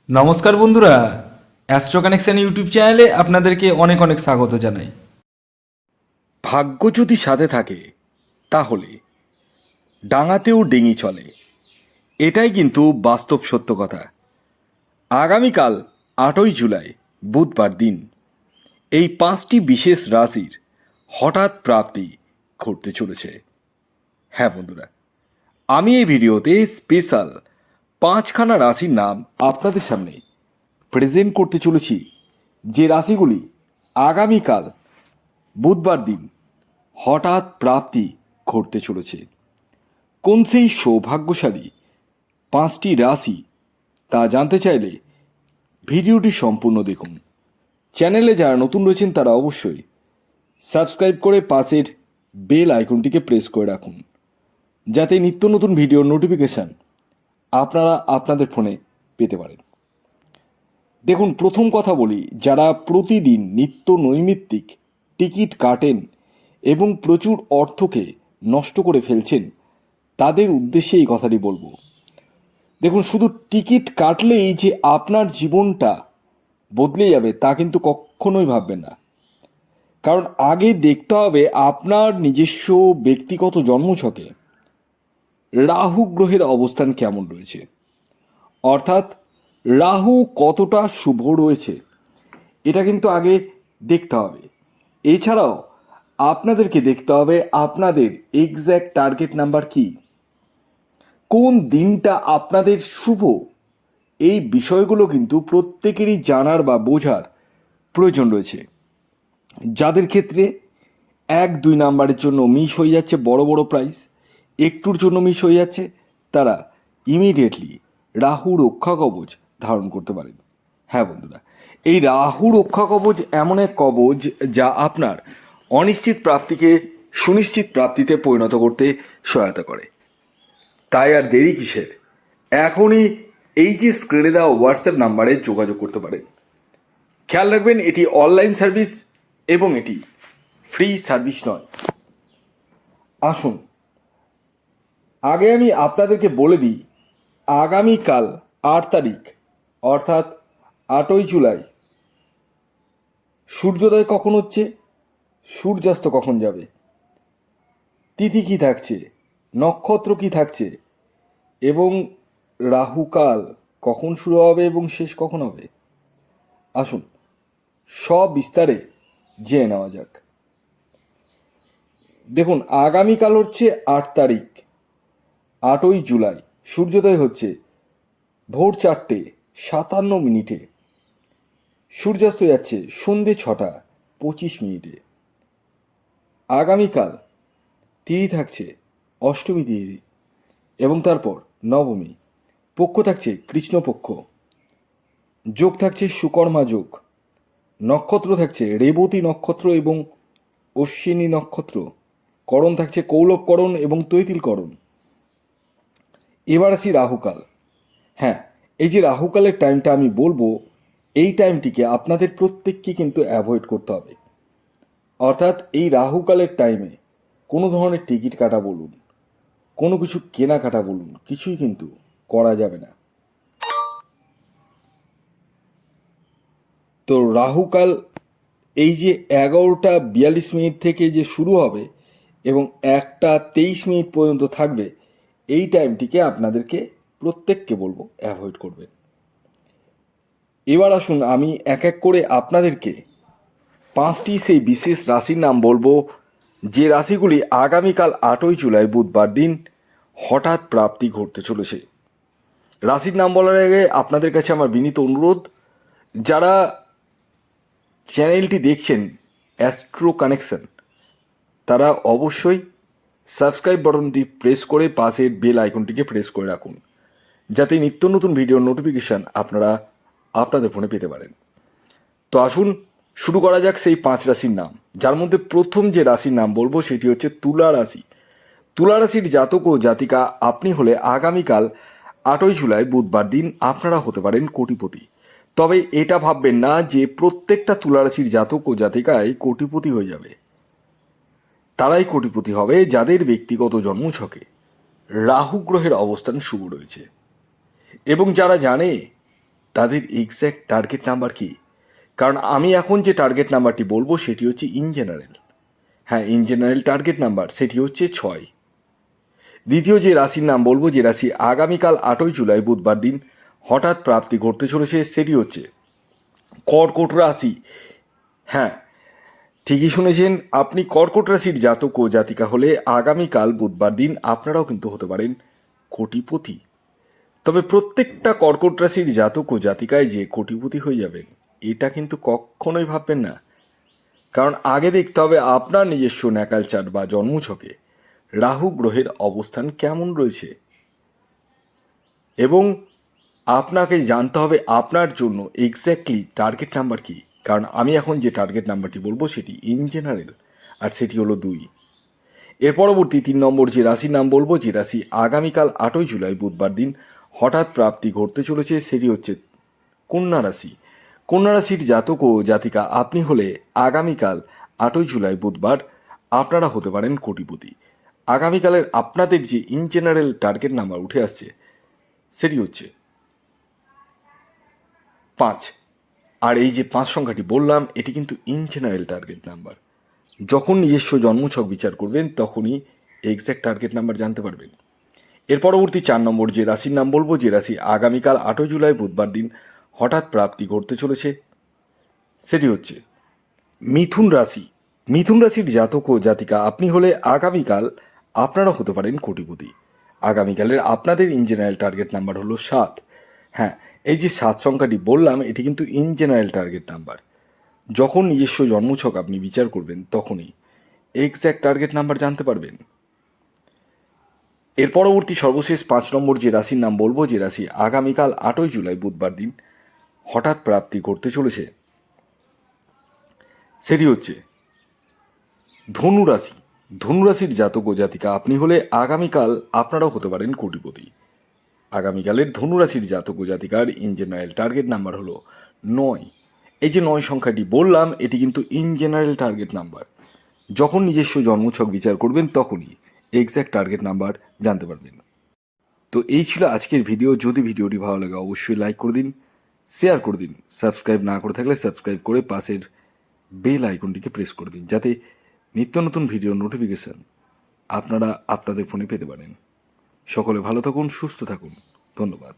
নমস্কার বন্ধুরা, astro connection YouTube চ্যানেলে আপনাদেরকে অনেক অনেক স্বাগত জানাই। ভাগ্য যদি সাথে থাকে তাহলে ডাঙাতেও ডিঙি চলে, এটাই কিন্তু বাস্তব সত্য কথা। আগামীকাল 8ই জুলাই বুধবার দিন এই 5টি বিশেষ রাশির হঠাৎ প্রাপ্তি ঘটতে চলেছে। হ্যাঁ বন্ধুরা, আমি এই ভিডিওতে স্পেশাল 5খানা রাশির নাম আপনাদের সামনে প্রেজেন্ট করতে চলেছি, যে রাশিগুলি আগামীকাল বুধবার দিন হঠাৎ প্রাপ্তি ঘটতে চলেছে। কোন সেই সৌভাগ্যশালী 5টি রাশি তা জানতে চাইলে ভিডিওটি সম্পূর্ণ দেখুন। চ্যানেলে যারা নতুন রয়েছেন তারা অবশ্যই সাবস্ক্রাইব করে পাশের বেল আইকনটিকে প্রেস করে রাখুন, যাতে নিত্য নতুন ভিডিওর নোটিফিকেশান আপনারা আপনাদের ফোনে পেতে পারেন। দেখুন, প্রথম কথা বলি, যারা প্রতিদিন নিত্য নৈমিত্তিক টিকিট কাটেন এবং প্রচুর অর্থকে নষ্ট করে ফেলছেন, তাদের উদ্দেশ্যে এই কথাটি বলবো। দেখুন, শুধু টিকিট কাটলেই যে আপনার জীবনটা বদলে যাবে তা কিন্তু কখনোই ভাববেন না। কারণ আগে দেখতে হবে আপনার নিজস্ব ব্যক্তিগত জন্মছকে রাহু গ্রহের অবস্থান কেমন রয়েছে, অর্থাৎ রাহু কতটা শুভ রয়েছে এটা কিন্তু আগে দেখতে হবে। এছাড়াও আপনাদেরকে দেখতে হবে আপনাদের এক্স্যাক্ট টার্গেট নাম্বার কি, কোন দিনটা আপনাদের শুভ। এই বিষয়গুলো কিন্তু প্রত্যেকেরই জানার বা বোঝার প্রয়োজন রয়েছে। যাদের ক্ষেত্রে 1-2 নাম্বারের জন্য মিস হয়ে যাচ্ছে বড় বড় প্রাইজ, একটুর জন্য মিস হয়ে যাচ্ছে, তারা ইমিডিয়েটলি রাহু রক্ষা কবচ ধারণ করতে পারেন। হ্যাঁ বন্ধুরা, এই রাহু রক্ষা কবচ এমন এক কবচ যা আপনার অনিশ্চিত প্রাপ্তিকে সুনিশ্চিত প্রাপ্তিতে পরিণত করতে সহায়তা করে। তাই আর দেরি কিসের, এখনই এই যে স্ক্রিনে দেওয়া হোয়াটসঅ্যাপ নাম্বারে যোগাযোগ করতে পারেন। খেয়াল রাখবেন, এটি অনলাইন সার্ভিস এবং এটি ফ্রি সার্ভিস নয়। আসুন আগে আমি আপনাদেরকে বলে দিই, আগামীকাল 8 তারিখ অর্থাৎ 8ই জুলাই সূর্যোদয় কখন হচ্ছে, সূর্যাস্ত কখন যাবে, তিথি কী থাকছে, নক্ষত্র কী থাকছে এবং রাহুকাল কখন শুরু হবে এবং শেষ কখন হবে, আসুন সব বিস্তারে জেনে নেওয়া যাক। দেখুন, আগামীকাল হচ্ছে 8 তারিখ 8ই জুলাই, সূর্যোদয় হচ্ছে ভোর 4:57, সূর্যাস্ত যাচ্ছে সন্ধে 6:25। আগামীকাল তিথি থাকছে অষ্টমী তিথি এবং তারপর নবমী, পক্ষ থাকছে কৃষ্ণপক্ষ, যোগ থাকছে সুকর্মা যোগ, নক্ষত্র থাকছে রেবতী নক্ষত্র এবং অশ্বিনী নক্ষত্র, করণ থাকছে কৌলবকরণ এবং তৈতিলকরণ। এবার আসি রাহুকাল। হ্যাঁ, এই যে রাহুকালের টাইমটা আমি বলবো, এই টাইমটিকে আপনাদের প্রত্যেককে কিন্তু অ্যাভয়েড করতে হবে। অর্থাৎ এই রাহুকালের টাইমে কোনো ধরনের টিকিট কাটা বলুন, কোনো কিছু কেনাকাটা বলুন, কিছুই কিন্তু করা যাবে না। তো রাহুকাল এই যে 11:42 থেকে যে শুরু হবে এবং 1:23 পর্যন্ত থাকবে, এই টাইমটিকে আপনাদেরকে প্রত্যেককে বলবো অ্যাভয়েড করবেন। এবার আসুন আমি এক এক করে আপনাদেরকে 5টি সেই বিশেষ রাশির নাম বলবো, যে রাশিগুলি আগামীকাল 8ই জুলাই বুধবার দিন হঠাৎ প্রাপ্তি ঘটতে চলেছে। রাশির নাম বলার আগে আপনাদের কাছে আমার বিনীত অনুরোধ, যারা চ্যানেলটি দেখছেন অ্যাস্ট্রো কানেকশন, তারা অবশ্যই সাবস্ক্রাইব বাটনটি প্রেস করে পাশের বেল আইকনটিকে প্রেস করে রাখুন, যাতে নিত্য নতুন ভিডিওর নোটিফিকেশান আপনারা আপনাদের ফোনে পেতে পারেন। তো আসুন শুরু করা যাক সেই 5 রাশির নাম, যার মধ্যে প্রথম যে রাশির নাম বলবো সেটি হচ্ছে তুলা রাশি। তুলা রাশির জাতক ও জাতিকা আপনি হলে আগামীকাল 8ই জুলাই বুধবার দিন আপনারা হতে পারেন কোটিপতি। তবে এটা ভাববেন না যে প্রত্যেকটা তুলা রাশির জাতক ও জাতিকাই কোটিপতি হয়ে যাবে। তারাই কোটিপতি হবে যাদের ব্যক্তিগত জন্মছকে রাহু গ্রহের অবস্থান শুভ রয়েছে এবং যারা জানে তাদের এক্স্যাক্ট টার্গেট নাম্বার কি? কারণ আমি এখন যে টার্গেট নাম্বারটি বলবো সেটি হচ্ছে ইন জেনারেল। হ্যাঁ, ইন জেনারেল টার্গেট নাম্বার সেটি হচ্ছে 6। দ্বিতীয় যে রাশির নাম বলবো, যে রাশি আগামীকাল 8ই জুলাই বুধবার দিন হঠাৎ প্রাপ্তি ঘটতে চলেছে, সেটি হচ্ছে কর্কট রাশি। হ্যাঁ, ঠিকই শুনেছেন, আপনি কর্কট রাশির জাতক ও জাতিকা হলে আগামীকাল বুধবার দিন আপনারাও কিন্তু হতে পারেন কোটিপতি। তবে প্রত্যেকটা কর্কট রাশির জাতক ও জাতিকায় যে কোটিপতি হয়ে যাবেন এটা কিন্তু কখনোই ভাববেন না। কারণ আগে দেখতে হবে আপনার নিজস্ব ন্যাকাল চার্ট বা জন্মছকে রাহু গ্রহের অবস্থান কেমন রয়েছে, এবং আপনাকে জানতে হবে আপনার জন্য এক্স্যাক্টলি টার্গেট নাম্বার কি। কারণ আমি এখন যে টার্গেট নাম্বারটি বলবো সেটি ইন জেনারেল, আর সেটি হলো 2। এর পরবর্তী 3 নম্বর যে রাশির নাম বলবো, যে রাশি আগামীকাল 8ই জুলাই বুধবার দিন হঠাৎ প্রাপ্তি ঘটতে চলেছে, সেটি হচ্ছে কন্যা রাশি। কন্যা রাশির জাতক ও জাতিকা আপনি হলে আগামীকাল 8ই জুলাই বুধবার আপনারা হতে পারেন কোটিপতি। আগামীকালের আপনাদের যে ইন জেনারেল টার্গেট নাম্বার উঠে আসছে সেটি হচ্ছে 5। আর এই যে 5 সংখ্যাটি বললাম এটি কিন্তু ইন জেনারেল টার্গেট নাম্বার। যখন নিজস্ব জন্মছক বিচার করবেন তখনই এক্স্যাক্ট টার্গেট নাম্বার জানতে পারবেন। এর পরবর্তী 4 নম্বর যে রাশির নাম বলবো, যে রাশি আগামীকাল 8ই জুলাই বুধবার দিন হঠাৎ প্রাপ্তি ঘটতে চলেছে, সেটি হচ্ছে মিথুন রাশি। মিথুন রাশির জাতক ও জাতিকা আপনি হলে আগামীকাল আপনারা হতে পারেন কোটিপতি। আগামীকালের আপনাদের ইন জেনারেল টার্গেট নাম্বার হলো 7। হ্যাঁ, এই যে 7 সংখ্যাটি বললাম এটি কিন্তু ইন জেনারেল টার্গেট নাম্বার। যখন নিজস্ব জন্মছক আপনি বিচার করবেন তখনই এক্স্যাক্ট টার্গেট নাম্বার জানতে পারবেন। এর পরবর্তী সর্বশেষ 5 নম্বর যে রাশির নাম বলবো, যে রাশি আগামীকাল 8ই জুলাই বুধবার দিন হঠাৎ প্রাপ্তি করতে চলেছে, সেটি হচ্ছে ধনু রাশি। ধনু রাশির জাতক ও জাতিকা আপনি হলে আগামীকাল আপনারাও হতে পারেন কোটিপতি। আগামীকালের ধনু রাশির জাতক ও জাতিকার ইন জেনারেল টার্গেট নাম্বার হলো 9। এই যে 9 সংখ্যাটি বললাম এটি কিন্তু ইন জেনারেল টার্গেট নাম্বার। যখন নিজস্ব জন্মছক বিচার করবেন তখনই এক্স্যাক্ট টার্গেট নাম্বার জানতে পারবেন। তো এই ছিল আজকের ভিডিও। যদি ভিডিওটি ভালো লাগে অবশ্যই লাইক করে দিন, শেয়ার করে দিন। সাবস্ক্রাইব না করে থাকলে সাবস্ক্রাইব করে পাশের বেল আইকনটিকে প্রেস করে দিন, যাতে নিত্য নতুন ভিডিওর নোটিফিকেশান আপনারা আপনাদের ফোনে পেতে পারেন। সকলে ভালো থাকুন, সুস্থ থাকুন। ধন্যবাদ।